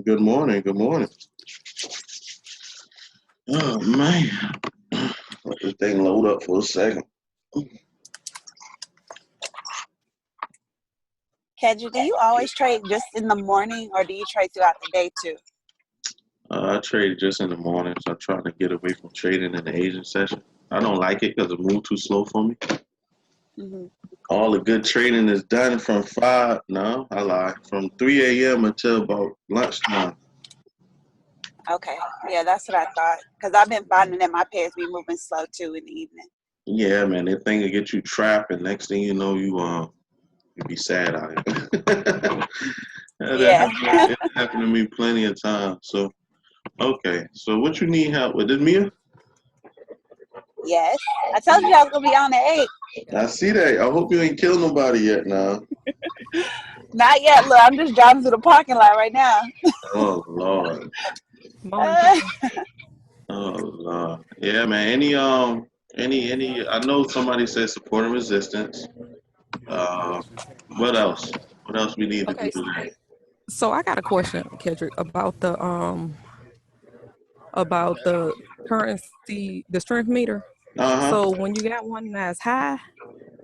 Good morning. Good morning. Oh man, let this thing load up for a second. Kedrick, do you always trade just in the morning or do you trade throughout the day too? I trade just in the mornings. I try to get away from trading in the Asian session. I don't like it because it moves too slow for me. Hmm. All the good trading is done from 5. No, I lie. From 3 a.m. until about lunchtime. Okay, yeah, that's what I thought. Because I've been finding that my pairs be moving slow too in the evening. Yeah, man, that thing will get you trapped, and next thing you know, you be sad out here. Yeah. It happened to me plenty of times. So okay, so what you need help with? This Mia? Yes. I told you I was gonna be on at 8. I see that. I hope you ain't killed nobody yet now. Not yet. Look, I'm just driving through the parking lot right now. Oh Lord. Morning, people. Oh Lord. Yeah, man. Any I know somebody said support and resistance. Uh what else? What else we need to do Okay, today? so I got a question, Kedrick, about the currency, the strength meter. Uh-huh. So when you got one that's high,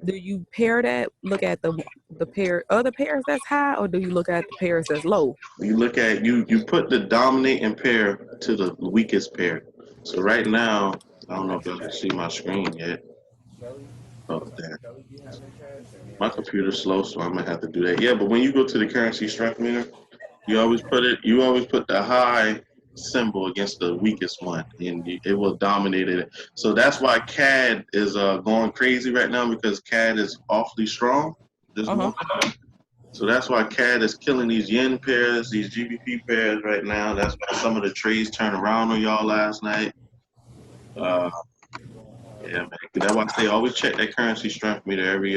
do you pair that? Look at the other pairs that's high, or do you look at the pairs that's low? You look at you put the dominating pair to the weakest pair. So right now, I don't know if y'all can see my screen yet. Oh damn. My computer's slow, so I'm gonna have to do that. Yeah, but when you go to the currency strength meter, you always put the high symbol against the weakest one, and it will dominate it. So that's why CAD is going crazy right now because CAD is awfully strong this Uh huh. morning. So that's why CAD is killing these yen pairs, these GBP pairs right now. That's why some of the trades turned around on y'all last night. Uh, yeah, man. That's why I say always check that currency strength meter every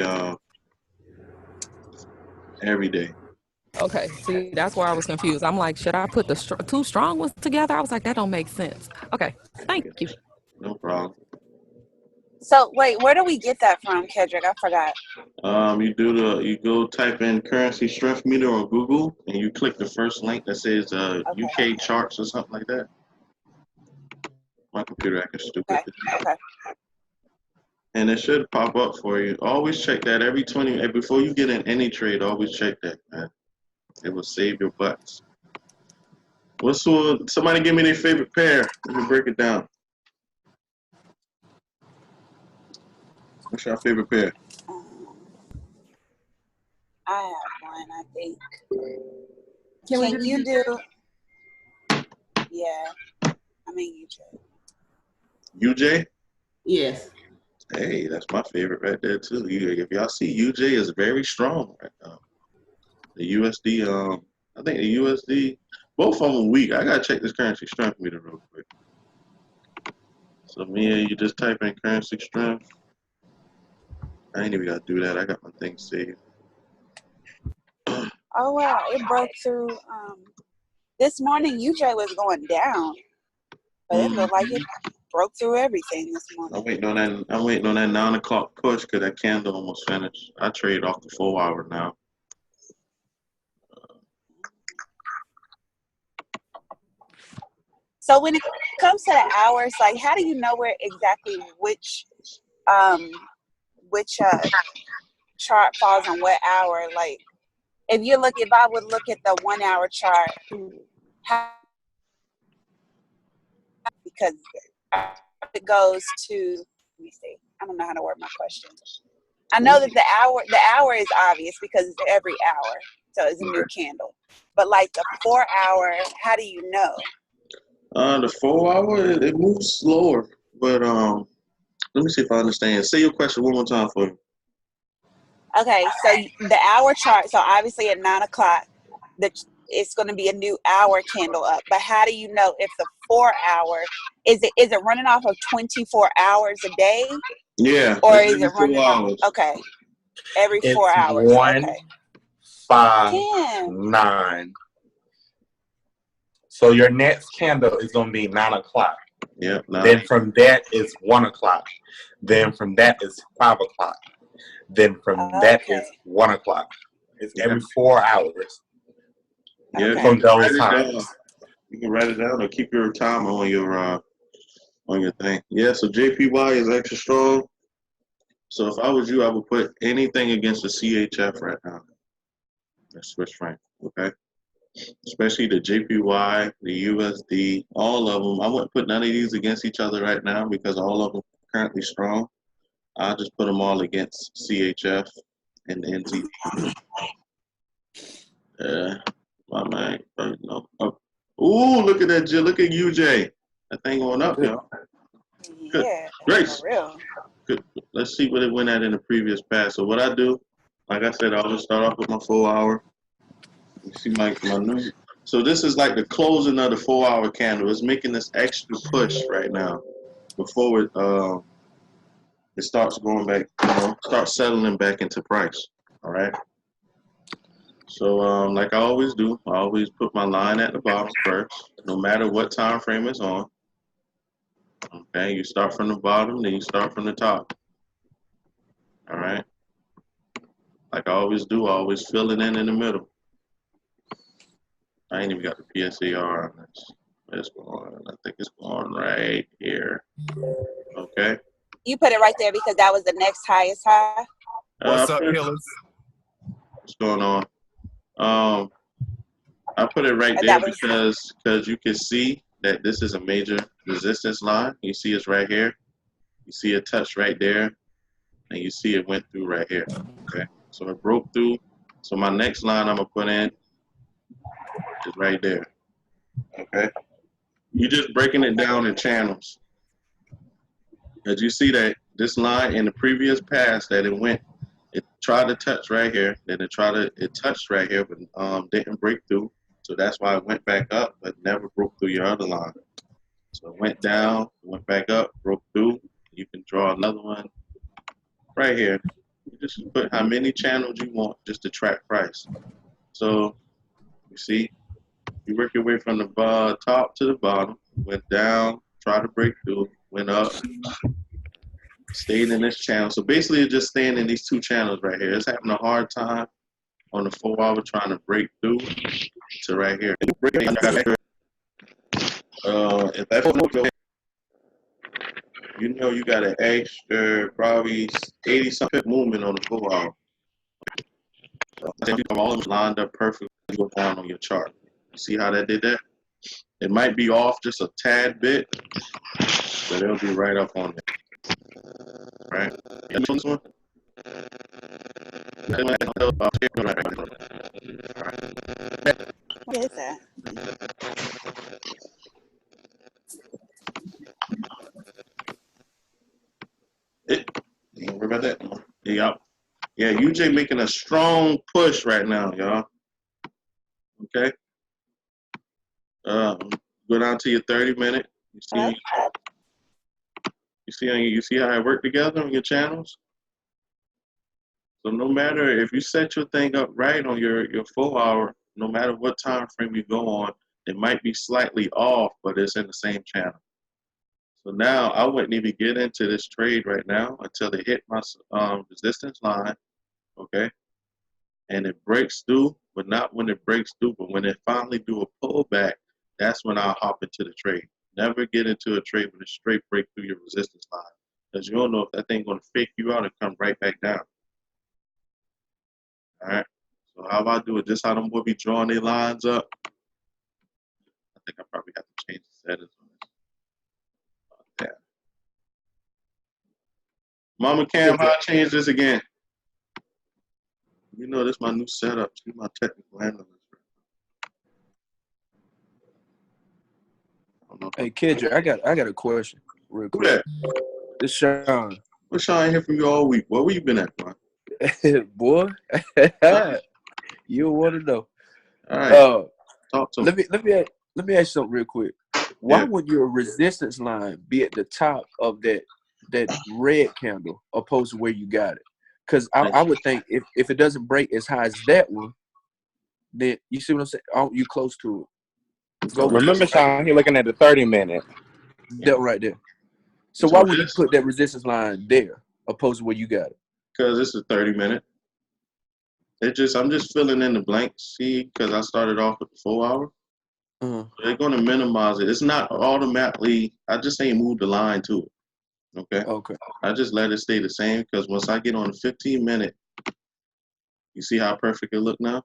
day. Okay. See, that's where I was confused. I'm like, should I put the two strong ones together? I was like, that don't make sense. Okay. Thank you. No problem. So wait, where do we get that from, Kedrick? I forgot. You go type in currency strength meter on Google and you click the first link that says Okay. UK charts or something like that. My computer acting stupid. Okay. Okay. And it should pop up for you. Always check that every 20 before you get in any trade. Always check that, man. It will save your butts. Somebody give me their favorite pair. Let me break it down. What's your favorite pair? Um, I have one. I think. Can we Can just you use do? Yeah. I mean, you should. UJ? Yes. Hey, that's my favorite right there too. If y'all see UJ is very strong right now. The USD, I think the USD, both of them weak. I gotta check this currency strength meter real quick. So Mia, you just type in currency strength. I ain't even gotta do that. I got my thing saved. Oh wow, it broke through. This morning UJ was going down, but it looked like it broke through everything this morning. I'm waiting on that 9 o'clock push because that candle almost finished. I trade off the 4 hour now. So when it comes to the hours, like how do you know where exactly which chart falls on what hour? Like if I would look at the 1 hour chart, how, because it goes to, let me see. I don't know how to word my question. I know that the hour is obvious because it's every hour, so it's a new candle. But like the 4 hour, how do you know? The 4 hour it moves slower, but let me see if I understand. Say your question one more time for me. Okay, so the hour chart. So obviously at 9 o'clock, it's going to be a new hour candle up. But how do you know if the 4 hour is it running off of 24 hours a day? Yeah, Or it's is every it running 4 off? hours. Okay, every It's 4 hours. 1, Okay. 5, Damn. 9. So your next candle is going to be 9 o'clock. Yep. Then from that is 1 o'clock. Then from that is 5 o'clock. Then from that is Okay. 1 o'clock. It's Yeah. every 4 hours. Yeah, Okay. you from can those write it down. times. You can write it down or keep your timer on your thing. Yeah, so JPY is extra strong. So if I was you, I would put anything against the CHF right now. That's Swiss franc, okay? Especially the JPY, the USD, all of them. I wouldn't put none of these against each other right now because all of them are currently strong. I'll just put them all against CHF and the NZD. My man, no. Oh. Ooh, look at that, look at UJ. That thing going up, Good. y'all. Good Yeah, grace. for real. Good. Let's see what it went at in the previous pass. So what I do, like I said, I always start off with my 4 hour. You see my new. So this is like the closing of the 4 hour candle. It's making this extra push right now before it starts going back, starts settling back into price. All right. So like I always do, I always put my line at the bottom first, no matter what time frame it's on. Okay, you start from the bottom, then you start from the top. All right. Like I always do, I always fill it in the middle. I ain't even got the PSAR on this. It's going, I think it's going right here. Okay. You put it right there because that was the next highest high. What's up, killers? What's going on? I put it right there That was because you can see that this is a major resistance line. You see it's right here. You see it touched right there, and you see it went through right here. Okay. So it broke through. So my next line I'm gonna put in is right there. Okay. You're just breaking it down in channels. As you see that this line in the previous pass that it tried to touch right here, then it touched right here, but didn't break through. So that's why it went back up, but never broke through your other line. So it went down, went back up, broke through. You can draw another one right here. You just put how many channels you want just to track price. So you see, you work your way from the top to the bottom, went down, tried to break through, went up, stayed in this channel. So basically it's just staying in these two channels right here. It's having a hard time on the 4 hour trying to break through to right here. If that go, you got an extra probably 80 something movement on the 4 hour. So all of them lined up perfectly on your chart. You see how that did that? It might be off just a tad bit, but it'll be right up on there. Right? You know this one? what is that? Don't worry about that. Yeah, UJ making a strong push right now, y'all. Okay. Go down to your 30-minute. Hello? You see how it work together on your channels? So no matter if you set your thing up right on your 4 hour, no matter what time frame you go on, it might be slightly off, but it's in the same channel. So now I wouldn't even get into this trade right now until it hit my resistance line, okay? And it breaks through, but not when it breaks through, but when it finally do a pullback, that's when I'll hop into the trade. Never get into a trade with a straight break through your resistance line, because you don't know if that thing gonna fake you out and come right back down. All right. So how about do it? Just how them boys be drawing their lines up. I think I probably have to change the settings on this. Yeah. Mama Cam, how I change this again? You know this is my new setup. She's my technical analyst. Hey, Kedrick, I got a question real Who quick. that? This Sean. What's Sean ain't hear from you all week? Where you been at, bro? Boy, you want to know. All right. Talk to me. Let me ask you something real quick. Why would your resistance line be at the top of that red candle opposed to where you got it? Because I would think if it doesn't break as high as that one, then you see what I'm saying? Oh, you close to it. Go Remember, Sean, you're looking at the 30-minute. that right there. So why would you put that resistance line there opposed to where you got it? Because this is 30-minute. I'm just filling in the blanks, see, because I started off with the 4 hour. They're going to minimize it. It's not automatically. I just ain't moved the line to it. Okay. Okay. I just let it stay the same because once I get on the 15-minute, you see how perfect it look now?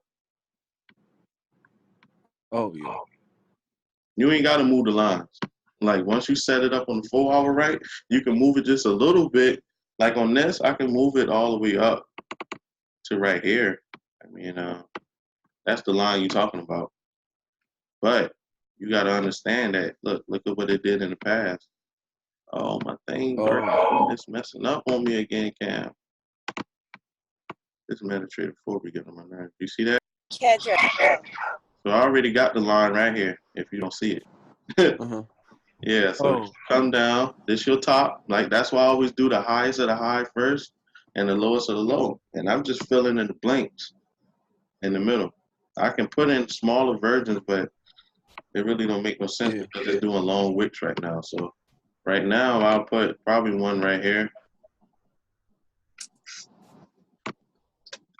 Oh yeah. You ain't got to move the lines. Like once you set it up on the 4 hour right, you can move it just a little bit. Like on this, I can move it all the way up to right here. I mean, that's the line you're talking about. But you got to understand that. Look at what it did in the past. Oh, my thing, bro. It's messing up on me again, Cam. This MetaTrader 4 be getting on my nerves. You see that? Kedrick. So I already got the line right here, if you don't see it. Yeah, so come down. This your top. Like, that's why I always do the highest of the high first and the lowest of the low. And I'm just filling in the blanks in the middle. I can put in smaller versions, but it really don't make no sense because it's doing long wicks right now. So right now, I'll put probably one right here.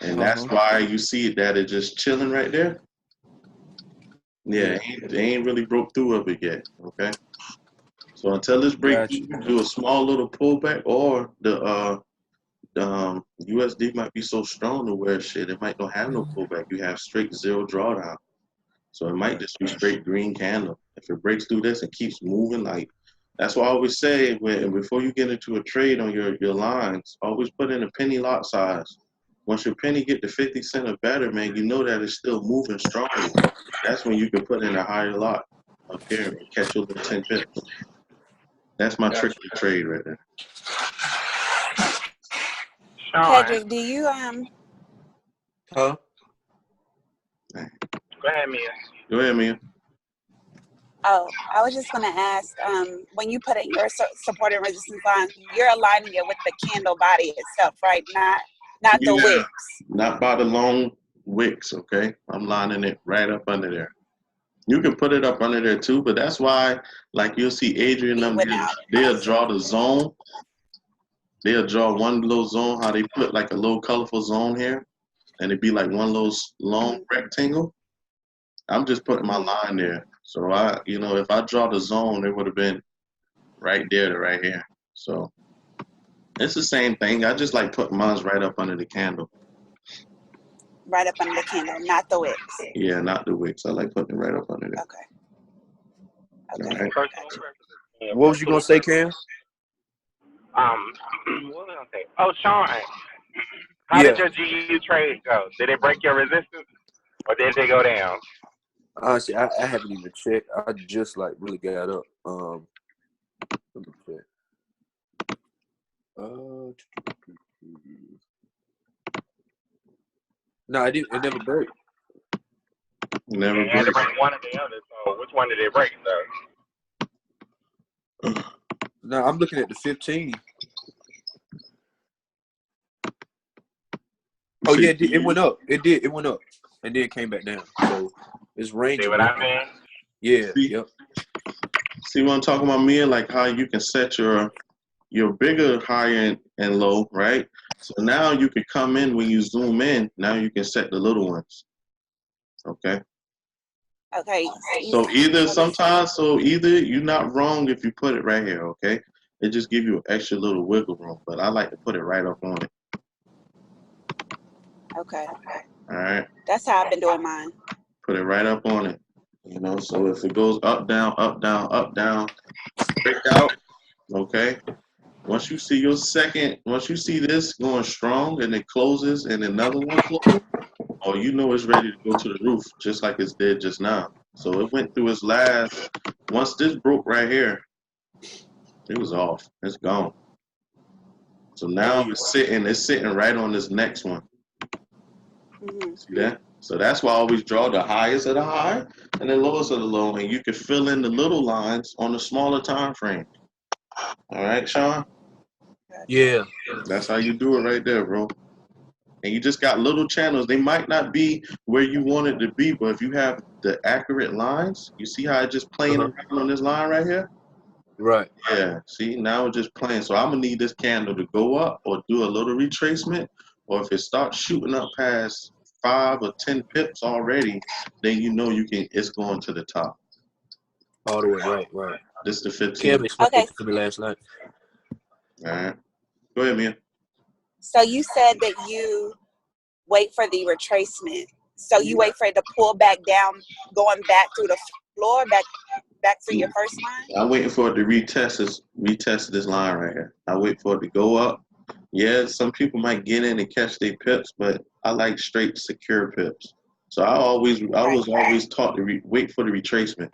And that's why you see that it's just chilling right there. Yeah, it ain't really broke through of it yet, okay? So until this break, you can do a small little pullback, or the USD might be so strong to where shit, it might not have no pullback. You have straight zero drawdown. So it might just be straight green candle. If it breaks through this and keeps moving, like, that's why I always say, before you get into a trade on your lines, always put in a penny lot size. Once your penny get to 50 cents or better, man, you know that it's still moving strongly. That's when you can put in a higher lot up here and catch your little 10 pips. That's my trick to trade right there. Kedrick, do you Huh? Go ahead, Mia. Go ahead, Mia. Oh, I was just gonna ask, when you put in your support and resistance line, you're aligning it with the candle body itself, right? Not the wicks. Not by the long wicks, okay? I'm lining it right up under there. You can put it up under there too, but that's why, like, you'll see Adrian them, they'll draw the zone. They'll draw one little zone, how they put like a little colorful zone here, and it'd be like one little long rectangle. I'm just putting my line there. So if I draw the zone, it would have been right there to right here. So it's the same thing. I just like putting mine right up under the candle. Right up under the candle, not the wicks. Yeah, not the wicks. I like putting it right up under there. Okay. Right. What was you gonna say, Cam? What was I gonna say? Oh, Sean, how did your GU trade go? Did it break your resistance, or did it go down? Honestly, I haven't even checked. I just like really got up. Let me check. No, it never broke. Never it had to break one or the other. So which one did it break, though? No, I'm looking at the 15. Oh yeah, it went up. It did. It went up, and then it came back down. So it's ranging. See what I mean? Yeah. Yep. See what I'm talking about, Mia? Like how you can set your bigger high and low, right? So now you can come in when you zoom in. Now you can set the little ones. Okay. Okay. So either you're not wrong if you put it right here. Okay. It just gives you an extra little wiggle room, but I like to put it right up on it. Okay. All right. That's how I've been doing mine. Put it right up on it. So if it goes up, down, break out. Okay. Once you see this going strong and it closes and another one closes, oh, you know it's ready to go to the roof, just like it's did just now. So it went through its last. Once this broke right here, it was off. It's gone. So now it's sitting right on this next one. See that? So that's why I always draw the highest of the high and the lowest of the low, and you can fill in the little lines on the smaller time frame. All right, Sean? Yeah. That's how you do it right there, bro. And you just got little channels. They might not be where you want it to be, but if you have the accurate lines, you see how it's just playing around on this line right here? Right. Yeah. See, now it's just playing. So I'm going to need this candle to go up or do a little retracement, or if it starts shooting up past 5 or 10 pips already, then you know it's going to the top. All the way, right. This is the 15. Cam explained Okay. it to me last night. All right. Go ahead, Mia. So you said that you wait for the retracement. So you wait for it to pull back down, going back through the floor, back through your first line? I'm waiting for it to retest this line right here. I wait for it to go up. Yeah, some people might get in and catch their pips, but I like straight secure pips. So I was always taught to wait for the retracement,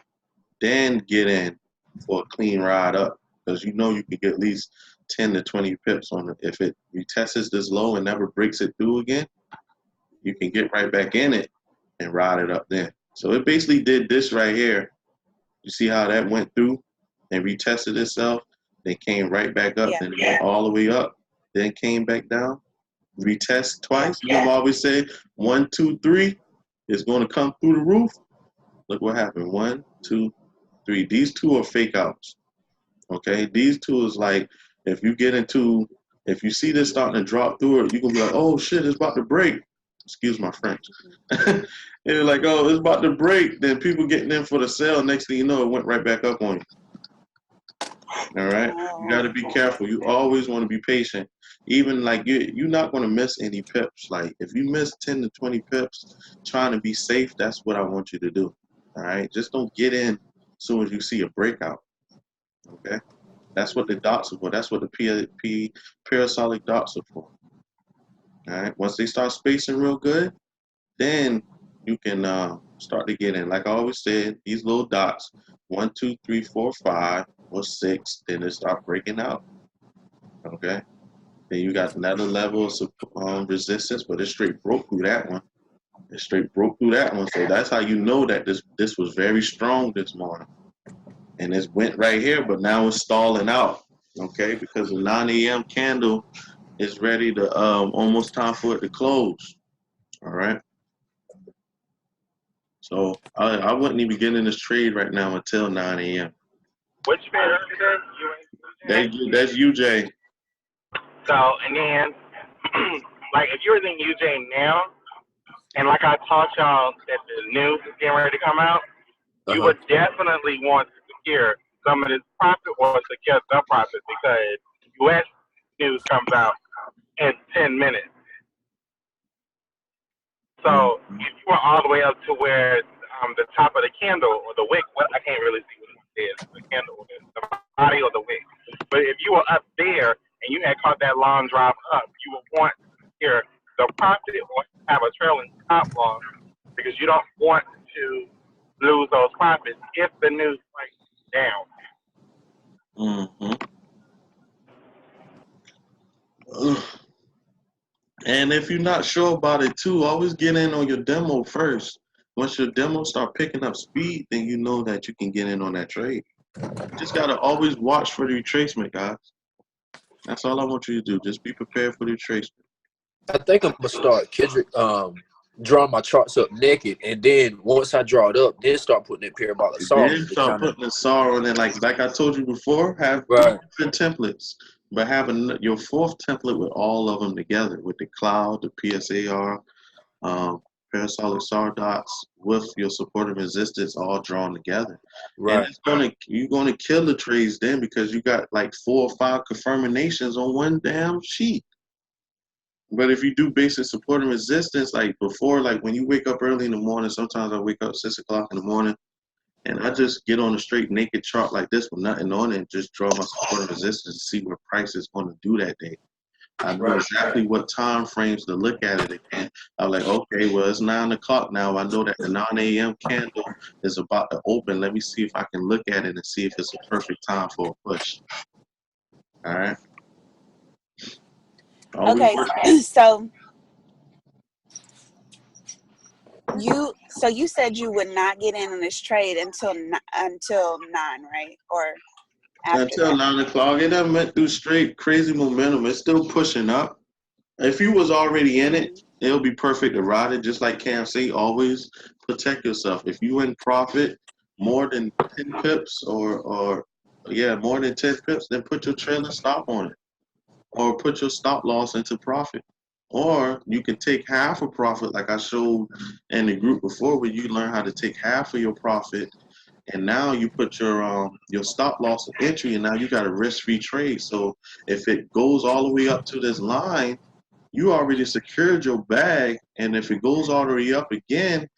then get in for a clean ride up, because you know you can get at least 10 to 20 pips on it. If it retests this low and never breaks it through again, you can get right back in it and ride it up then. So it basically did this right here. You see how that went through and retested itself, then came right back up, then it went all the way up, then came back down, retest twice. You know, I always say 1, 2, 3 is going to come through the roof. Look what happened. 1, 2, 3. These two are fake outs. Okay, these two is like, if you see this starting to drop through it, you can be like, oh shit, it's about to break. Excuse my French. And you're like, oh, it's about to break. Then people getting in for the sale. Next thing you know, it went right back up on you. All right, you got to be careful. You always want to be patient. Even like you're not going to miss any pips. Like if you miss 10 to 20 pips, trying to be safe, that's what I want you to do. All right, just don't get in as soon as you see a breakout. Okay, that's what the dots are for. That's what the parasolic dots are for. All right, once they start spacing real good, then you can start to get in. Like I always said, these little dots, 1, 2, 3, 4, 5, or 6, then they start breaking out. Okay, then you got another level of resistance, but it straight broke through that one. It straight broke through that one. So that's how you know that this was very strong this morning. And it went right here, but now it's stalling out. Okay, because the 9 a.m. candle is ready to almost time for it to close. All right. So I wouldn't even get in this trade right now until 9 a.m. Which pair is that? That's UJ. So, and then, like, if you're in UJ now, and like I taught y'all that the news is getting ready to come out, you would definitely want to secure some of this profit or secure the profit, because U.S. news comes out in 10 minutes. So if you are all the way up to where the top of the candle or the wick, I can't really see what it is, the candle, the body or the wick. But if you were up there and you had caught that long drop up, you would want to secure the profit or have a trailing stop loss, because you don't want to lose those profits if the news breaks down. And if you're not sure about it too, always get in on your demo first. Once your demo start picking up speed, then you know that you can get in on that trade. Just gotta always watch for the retracement, guys. That's all I want you to do. Just be prepared for the retracement. I think I'm gonna start Kedrick drawing my charts up naked, and then once I draw it up, then start putting that parabolic saw. Then start putting the saw on it, like I told you before. Have different templates, but having your fourth template with all of them together, with the cloud, the PSAR, parasolic saw dots, with your support and resistance all drawn together. Right. And you're gonna kill the trades then, because you got like 4 or 5 confirmations on one damn sheet. But if you do basic support and resistance, like before, like when you wake up early in the morning, sometimes I wake up 6 o'clock in the morning, and I just get on a straight naked chart like this with nothing on it and just draw my support and resistance to see what price is going to do that day. I know exactly what time frames to look at it again. I'm like, okay, well, it's 9 o'clock now. I know that the 9 a.m. candle is about to open. Let me see if I can look at it and see if it's a perfect time for a push. All right. Okay, so you said you would not get in on this trade until 9, right? Or after until 9 o'clock. It done went through straight crazy momentum. It's still pushing up. If you was already in it, it'll be perfect to ride it. Just like Cam say, always protect yourself. If you in profit more than 10 pips or more than 10 pips, then put your trailing stop on it, or put your stop loss into profit. Or you can take half a profit, like I showed in the group before, where you learn how to take half of your profit, and now you put your stop loss of entry, and now you got a risk-free trade. So if it goes all the way up to this line, you already secured your bag, and if it goes all the way up again,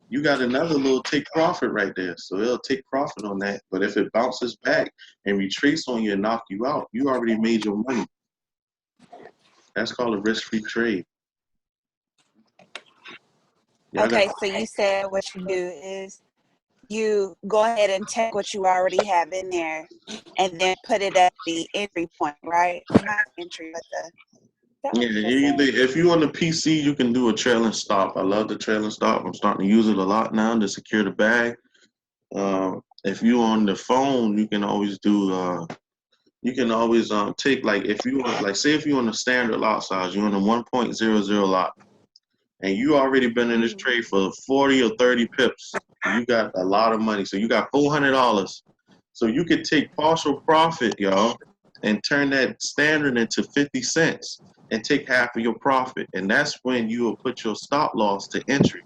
you got another little take profit right there. So it'll take profit on that. But if it bounces back and retrace on you and knock you out, you already made your money. That's called a risk-free trade. Okay, so you said what you do is you go ahead and take what you already have in there and then put it at the entry point, right? Not entry, but Yeah, if you on the PC, you can do a trailing stop. I love the trailing stop. I'm starting to use it a lot now to secure the bag. If you on the phone, you can always do. You can always take, like, if you like, say if you're on the standard lot size, you're on the 1.00 lot, and you already been in this trade for 40 or 30 pips. You got a lot of money, so you got $400. So you could take partial profit, y'all, and turn that standard into 50 cents and take half of your profit, and that's when you will put your stop loss to entry.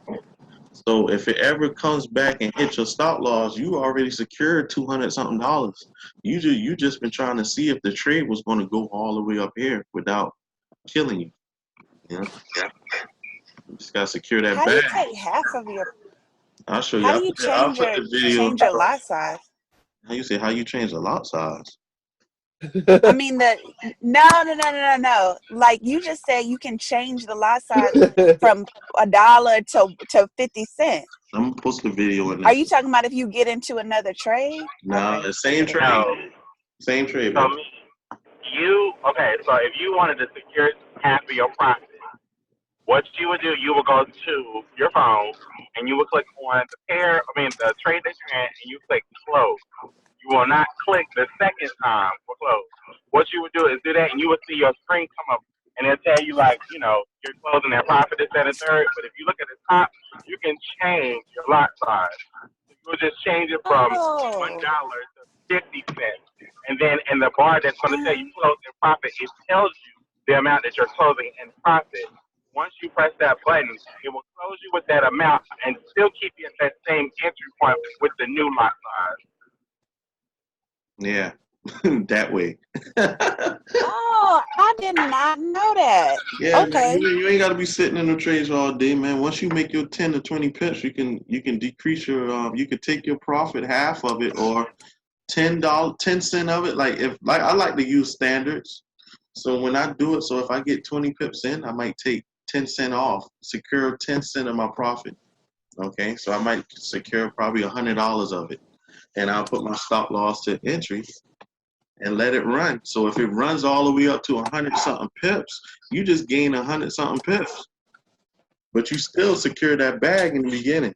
So if it ever comes back and hits your stop loss, you already secured $200 something. You just been trying to see if the trade was going to go all the way up here without killing you. Yeah, you just gotta secure that how do you bag. take half of your? I'll show you. How do you I'll change put your the video. lot size? How you say how you change the lot size? I mean no. Like you just said, you can change the lot size from $1 to 50 cents. I'm gonna post the video in there. Are you talking about if you get into another trade? No, Okay. the same trade. No. Same trade. So Baby. so if you wanted to secure half of your profit, what you would do, you would go to your phone and you would click on the trade that you're in, and you click close. You will not click the second time for close. What you would do is do that, and you would see your screen come up, and it'll tell you, like, you're closing that profit is at a third. But if you look at the top, you can change your lot size. So you would just change it from $1 to 50 cents. And then in the bar that's going to tell you closing profit, it tells you the amount that you're closing in profit. Once you press that button, it will close you with that amount and still keep you at that same entry point with the new lot size. Yeah, that way. Oh, I did not know that. Yeah, Okay. man, you ain't gotta be sitting in the trades all day, man. Once you make your 10 to 20 pips, you can decrease your you can take your profit, half of it, or $10, 10 cent of it. Like I like to use standards. So when I do it, so if I get 20 pips in, I might take 10 cent off, secure 10 cent of my profit. Okay, so I might secure probably $100 of it, and I'll put my stop loss to entry and let it run. So if it runs all the way up to 100 something pips, you just gain 100 something pips, but you still secure that bag in the beginning,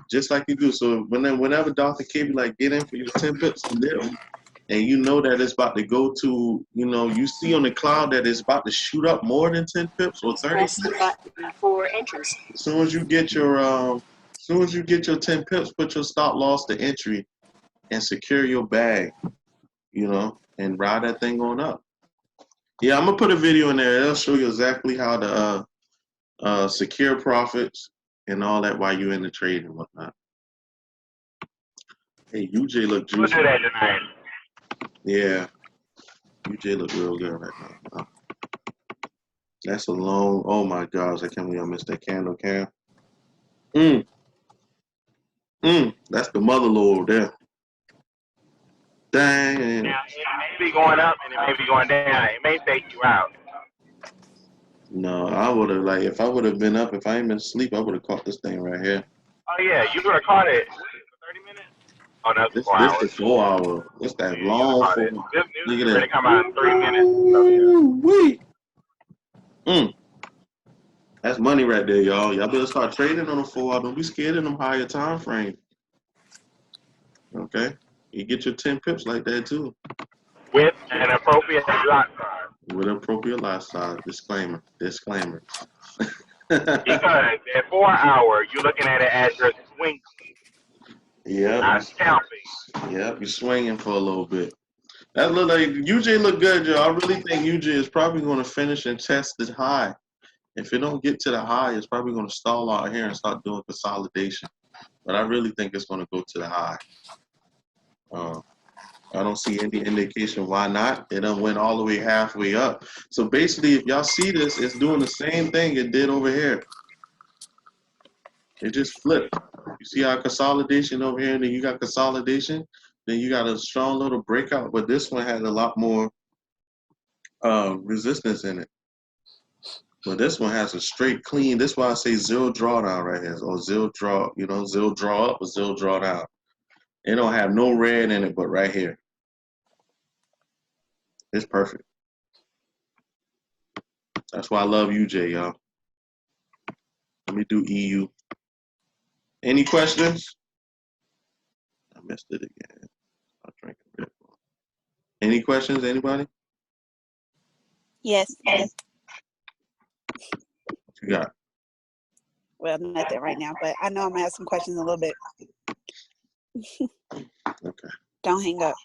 just like you do. So whenever Dr. K be like, get in for your 10 pips a dip, and you know that it's about to go to, you see on the cloud that it's about to shoot up more than 10 pips or 30 Press pips. the button for entrance. As soon as you get your 10 pips, put your stop loss to entry and secure your bag, and ride that thing on up. Yeah, I'm gonna put a video in there. It'll show you exactly how to secure profits and all that while you're in the trade and whatnot. Hey, UJ look juicy. We'll do that tonight. Yeah, UJ look real good right now. That's a long. Oh my gosh, I can't believe I missed that candle, Cam. That's the mother lord there. Dang. Now, it may be going up and it may be going down. It may take you out. No, I would have, like, if I would have been up, if I ain't been asleep, I would have caught this thing right here. Oh, yeah, you would have caught it. What is it, 30 minutes? Oh, no, it's 4 hours. This the 4 hour. It's that long 4 hour. This news Look is at ready that. to come out in 3 minutes. So, yeah. That's money right there, y'all. Y'all better start trading on the 4 hour. Don't be scared in them higher time frame. Okay? You get your 10 pips like that too. With an appropriate lot size. With an appropriate lot size. Disclaimer. Because at 4 hour, you're looking at it as your swing. Yep. Not scalping. Yep, you're swinging for a little bit. That look like UJ look good, y'all. I really think UJ is probably going to finish and test this high If it don't get to the high, it's probably going to stall out here and start doing consolidation. But I really think it's going to go to the high. I don't see any indication why not. It done went all the way halfway up. So basically, if y'all see this, it's doing the same thing it did over here. It just flipped. You see our consolidation over here, and then you got consolidation. Then you got a strong little breakout, but this one has a lot more resistance in it. But this one has a straight clean. That's why I say zero drawdown right here, or zero draw. You know, zero draw up or zero drawdown. It don't have no red in it, but right here, it's perfect. That's why I love UJ, y'all. Let me do EU. Any questions? I missed it again. I'm drinking Red Bull. Any questions, anybody? Yes. What you got? Well, nothing right now, but I know I'm gonna have some questions in a little bit. Okay. Don't hang up.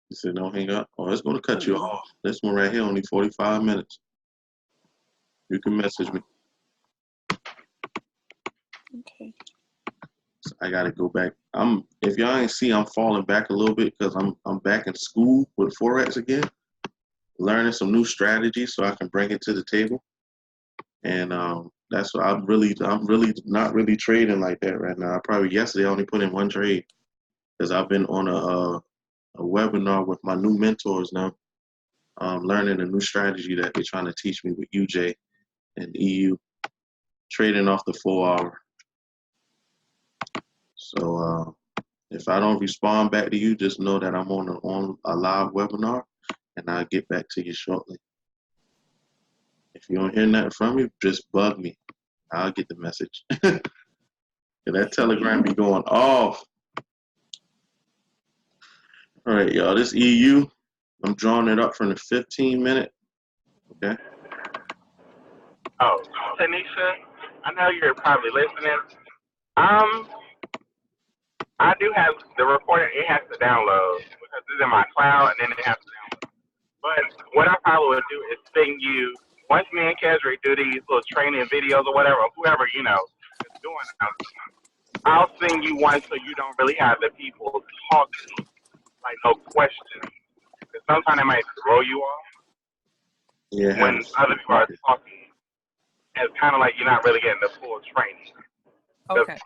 You said don't hang up? Oh, it's going to cut you off. This one right here, only 45 minutes. You can message me. Okay. So I got to go back. If y'all ain't see, I'm falling back a little bit because I'm back in school with Forex again, learning some new strategies so I can bring it to the table. And that's what I'm really not really trading like that right now. Yesterday I only put in one trade because I've been on a webinar with my new mentors now, learning a new strategy that they're trying to teach me with UJ and EU, trading off the 4 hour. So if I don't respond back to you, just know that I'm on a live webinar, and I'll get back to you shortly. If you don't hear nothing from me, just bug me. I'll get the message. That Telegram be going off. All right, y'all, this EU, I'm drawing it up from the 15-minute. Okay. Oh, Tanisha, I know you're probably listening. I do have the recording. It has to download because it's in my cloud, and then it has to download. But what I probably would do is send you, once me and Kedrick do these little training videos or whatever, whoever, is doing it, I'll send you one so you don't really have the people talking, like no questions. Because sometimes it might throw you off when other people are talking. And it's kind of like you're not really getting the full training. Okay.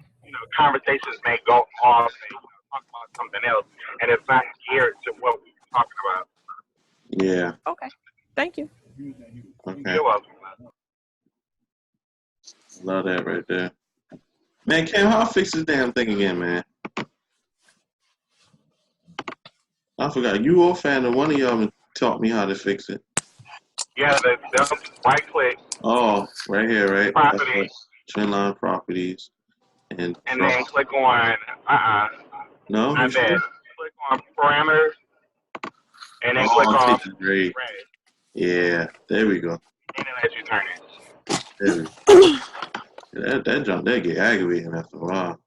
Conversations may go off and talk about something else, and it's not geared to what we were talking about. Yeah. Okay. Thank you. Okay. You're welcome. Love that right there. Man, Cam, how I fix this damn thing again, man? I forgot. You or Fan, one of y'all taught me how to fix it. Yeah, the right click. Oh, right here, right? Properties. Trendline properties. And then click on, No? not that. Click on parameters, and then click on grade. Yeah, there we go. And then let you turn it. There we go. That jump, that get aggravating after a while.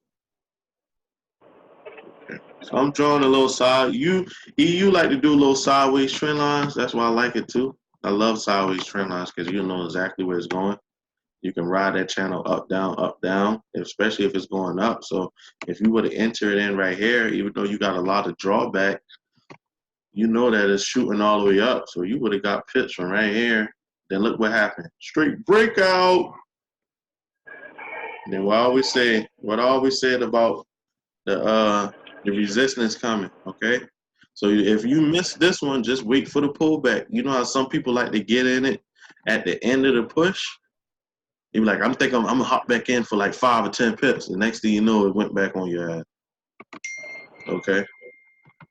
Okay. So I'm drawing a little side. You like to do little sideways trend lines. That's why I like it too. I love sideways trend lines because you know exactly where it's going. You can ride that channel up, down, especially if it's going up. So if you were to enter it in right here, even though you got a lot of drawback, you know that it's shooting all the way up. So you would have got pips from right here. Then look what happened. Straight breakout. And then what I always said about the resistance coming, okay? So if you miss this one, just wait for the pullback. You know how some people like to get in it at the end of the push? You be like, I'm gonna hop back in for like 5 or 10 pips. The next thing you know, it went back on your ass. Okay.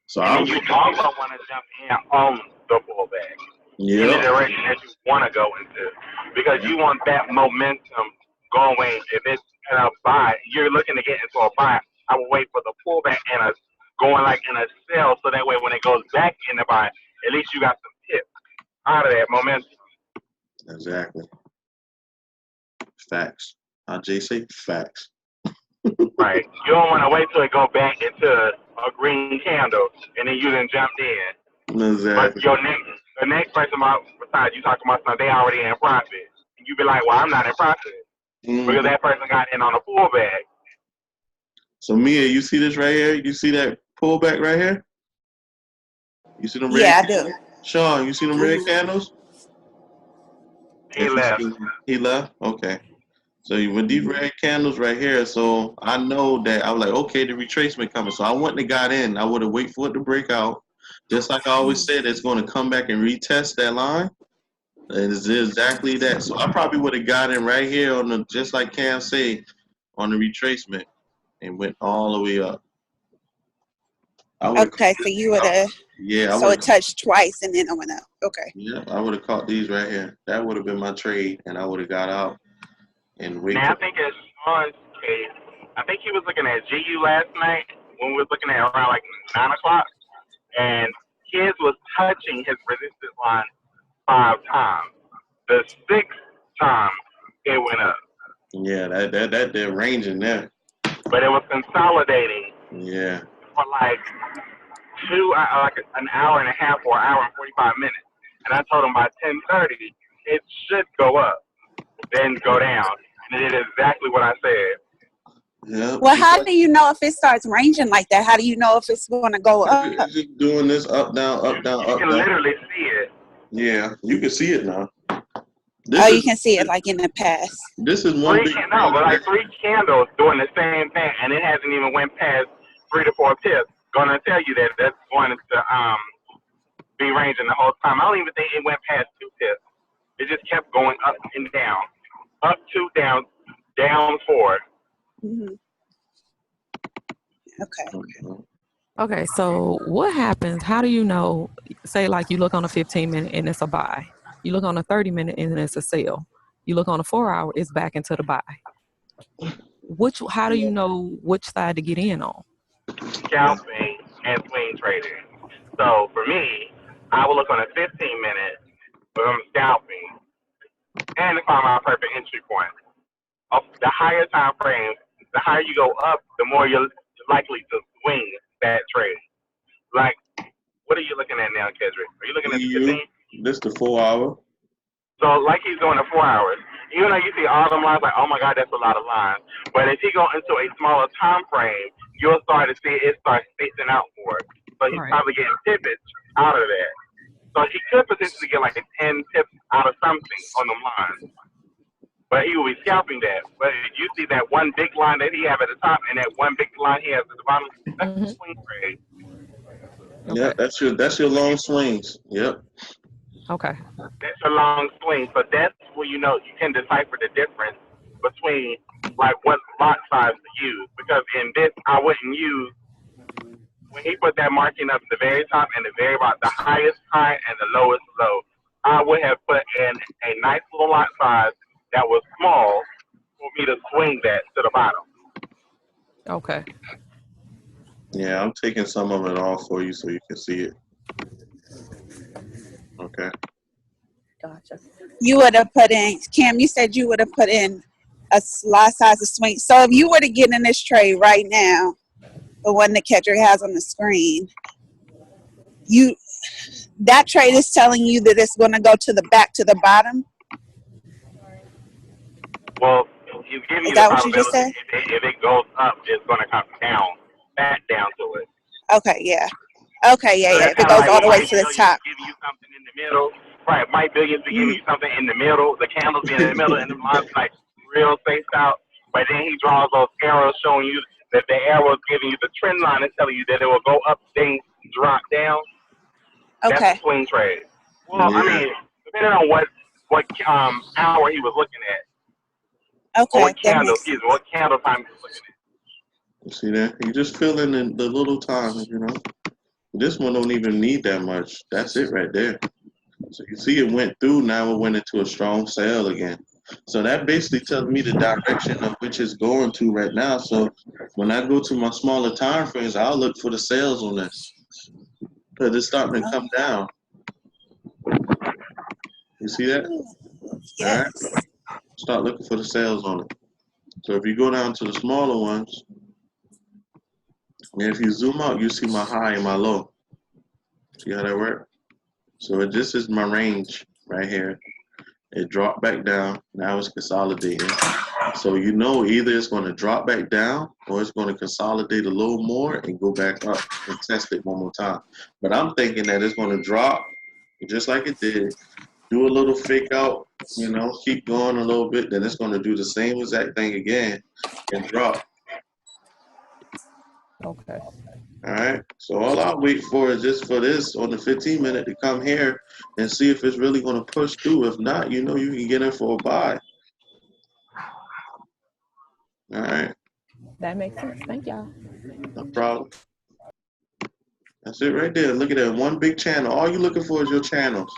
So and you also want to jump in on the pullback in the direction that you want to go into, because you want that momentum going. If it's in a buy, you're looking to get into a buy. I will wait for the pullback and going like in a sell, so that way when it goes back in the buy, at least you got some tips out of that momentum. Exactly. Facts. How Jay say? Facts. Right. You don't want to wait till it go back into a green candle and then you done jumped in. Exactly. But the next person besides you talking about something, they already in profit you be like, well, I'm not in profit because that person got in on a pullback. So Mia, you see this right here? You see that pullback right here? You see them red Yeah, I candles? do. Sean, you see them red candles? He left. He left? Okay. So with these red candles right here, so I know that I was like, okay, the retracement coming. So I wouldn't have got in. I would have waited for it to break out. Just like I always said, it's going to come back and retest that line. And it's exactly that. So I probably would have got in right here on the, just like Cam said, on the retracement and went all the way up. I would have Okay, so you would have. yeah, I So would it touched twice and then it went up. Okay. yeah, I would have caught these right here. That would have been my trade, and I would have got out and wait. Now I think in Sean's case, I think he was looking at GU last night when we was looking at around like 9 o'clock, and his was touching his resistance line 5 times. The 6th time it went up. Yeah, that they're ranging there. But it was consolidating Yeah. for like like an hour and a half or an hour and 45 minutes. And I told him by 10:30 it should go up, then go down. And it did exactly what I said. Yeah. Well, how do you know if it starts ranging like that? How do you know if it's going to go up? It's just doing this up, down, up, down, You up, can down. literally see it. Yeah, you can see it now. You can see it like in the past. This is one big. But like 3 candles doing the same thing, and it hasn't even went past 3 to 4 pips. Gonna tell you that that's going to be ranging the whole time. I don't even think it went past 2 pips. It just kept going up and down, up 2, down, down 4. Mm-hmm. Okay. Okay, so what happens? How do you know? Say, like you look on a 15-minute and it's a buy. You look on a 30-minute and it's a sell. You look on a 4-hour, it's back into the buy. How do you know which side to get in on? Scalping and swing trading. So for me, I will look on a 15-minute, but I'm scalping, and to find my perfect entry point. The higher time frame, the higher you go up, the more you're likely to swing that trade. Like, what are you looking at now, Kedrick? Are you looking at the 15? This the 4-hour. So like he's doing the 4 hours. Even though you see all them lines, like, oh my God, that's a lot of lines. But if he go into a smaller time frame, you'll start to see it start spacing out more. So he's probably getting pivots out of that. So he could potentially get like a 10 pips out of something on the line. But he will be scalping that. But if you see that one big line that he have at the top and that one big line he has at the bottom, that's a swing trade. Yeah, that's your long swings. Yep. Okay. That's a long swing. So that's where you know you can decipher the difference between like what lot size to use. Because in this, I wouldn't use, when he put that marking up at the very top and the very bottom, the highest high and the lowest low, I would have put in a nice little lot size that was small for me to swing that to the bottom. Okay. Yeah, I'm taking some of it off for you so you can see it. Okay. Gotcha. You would have put in, Cam, you said you would have put in a lot size of swing. So if you were to get in this trade right now, the one that Kedrick has on the screen, that trade is telling you that it's going to go to the back to the bottom? Well, he's giving you the probability if it goes up, it's going to come down, back down to it. Okay, yeah. Okay, yeah, So yeah. If it goes all the way to the top. Giving you something in the middle. Right, Mike Billions be giving you something in the middle, the candles be in the middle, and the lines like real spaced out. But then he draws those arrows showing you that the arrow is giving you the trend line and telling you that it will go up, then drop down. Okay. That's a swing trade. Well, I mean, depending on what hour he was looking at. Okay. Or what candle, what candle time he was looking at. You see that? You just fill in the little time, you know. This one don't even need that much. That's it right there. So you see it went through, now it went into a strong sell again. So that basically tells me the direction of which it's going to right now. So when I go to my smaller time frames, I'll look for the sales on this. Because it's starting to come down. You see that? Yes. All right. Start looking for the sales on it. So if you go down to the smaller ones, and if you zoom out, you see my high and my low. See how that works? So this is my range right here. It dropped back down. Now it's consolidating. So you know either it's going to drop back down or it's going to consolidate a little more and go back up and test it one more time. But I'm thinking that it's going to drop just like it did, do a little fake out, you know, keep going a little bit, then it's going to do the same exact thing again and drop. Okay. All right. So all I'll wait for is just for this on the 15-minute to come here and see if it's really going to push through. If not, you know, you can get in for a buy. All right. That makes sense. Thank y'all. No problem. That's it right there. Look at that. One big channel. All you're looking for is your channels.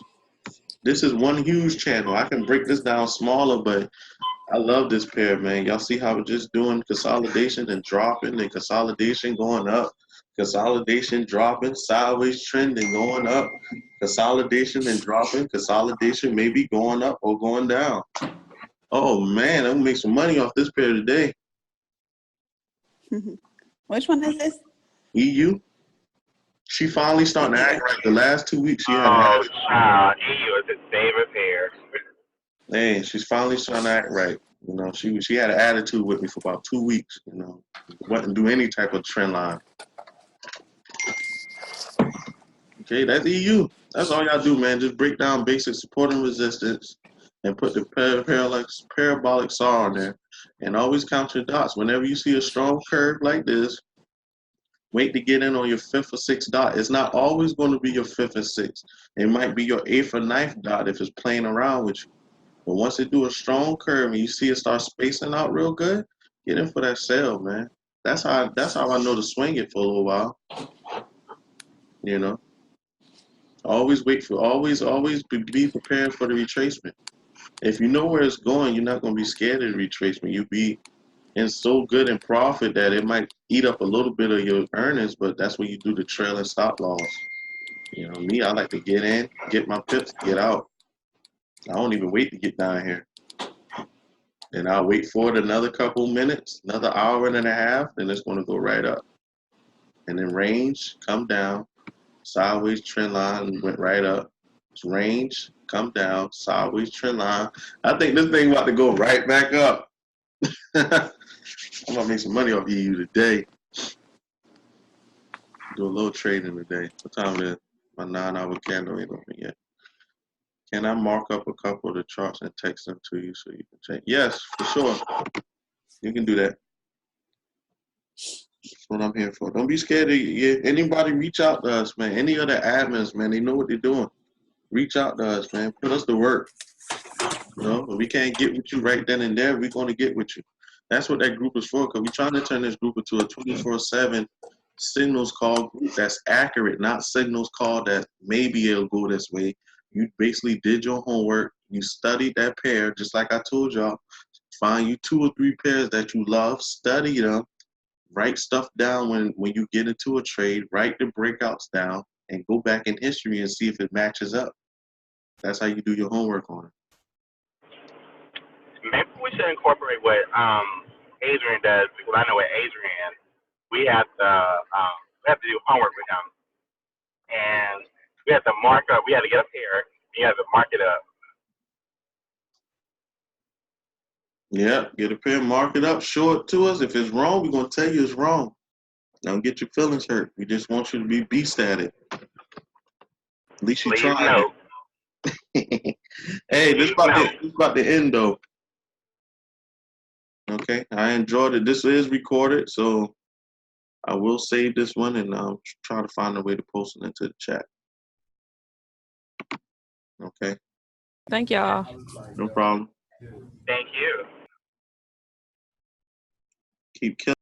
This is one huge channel. I can break this down smaller, but I love this pair, man. Y'all see how we're just doing consolidation and dropping and consolidation going up, consolidation dropping, sideways trend and going up, consolidation and dropping, consolidation maybe going up or going down. Oh, man, I'm going to make some money off this pair today. Which one is this? EU. She finally starting to act right. The last 2 weeks she had Oh, child, EU is his favorite pair. Hey, she's finally starting to act right. You know, she had an attitude with me for about 2 weeks. You know, wouldn't do any type of trend line. Okay, that's EU. That's all y'all do, man. Just break down basic support and resistance, and put the parabolic saw on there, and always count your dots. Whenever you see a strong curve like this, wait to get in on your 5th or 6th dot. It's not always going to be your 5th or 6th. It might be your 8th or 9th dot if it's playing around with you. But once it do a strong curve and you see it start spacing out real good, get in for that sale, man. That's how I know to swing it for a little while. You know, always be prepared for the retracement. If you know where it's going, you're not going to be scared of the retracement. You'll be in so good in profit that it might eat up a little bit of your earnings, but that's when you do the trailing stop loss. You know, me, I like to get in, get my pips, get out. I don't even wait to get down here. Then I'll wait for it another couple minutes, another hour and a half, then it's going to go right up. And then range, come down, sideways trend line, went right up. Range, come down, sideways trend line. I think this thing about to go right back up. I'm going to make some money off EU today. Do a little trading today. What time is it? My 9-hour candle ain't open yet. Can I mark up a couple of the charts and text them to you so you can check? Yes, for sure. You can do that. That's what I'm here for. Don't be scared to anybody reach out to us, man. Any other admins, man, they know what they're doing. Reach out to us, man. Put us to work. You know, if we can't get with you right then and there, we're going to get with you. That's what that group is for, because we're trying to turn this group into a 24/7 signals call group that's accurate, not signals call that maybe it'll go this way. You basically did your homework. You studied that pair, just like I told y'all. Find you 2 or 3 pairs that you love, study them, write stuff down when you get into a trade, write the breakouts down, and go back in history and see if it matches up. That's how you do your homework on it. Maybe we should incorporate what Adrian does, because I know with Adrian, we have to do homework with him, and we have to mark up. We have to get up here. We have to mark it up. Yeah, get a pair, mark it up, show it to us. If it's wrong, we're going to tell you it's wrong. Don't get your feelings hurt. We just want you to be beast at it. At least you Please tried it. Hey, this about the end, though. Okay, I enjoyed it. This is recorded, so I will save this one, and I'll try to find a way to post it into the chat. Okay. Thank y'all. No problem. Thank you. Keep killing.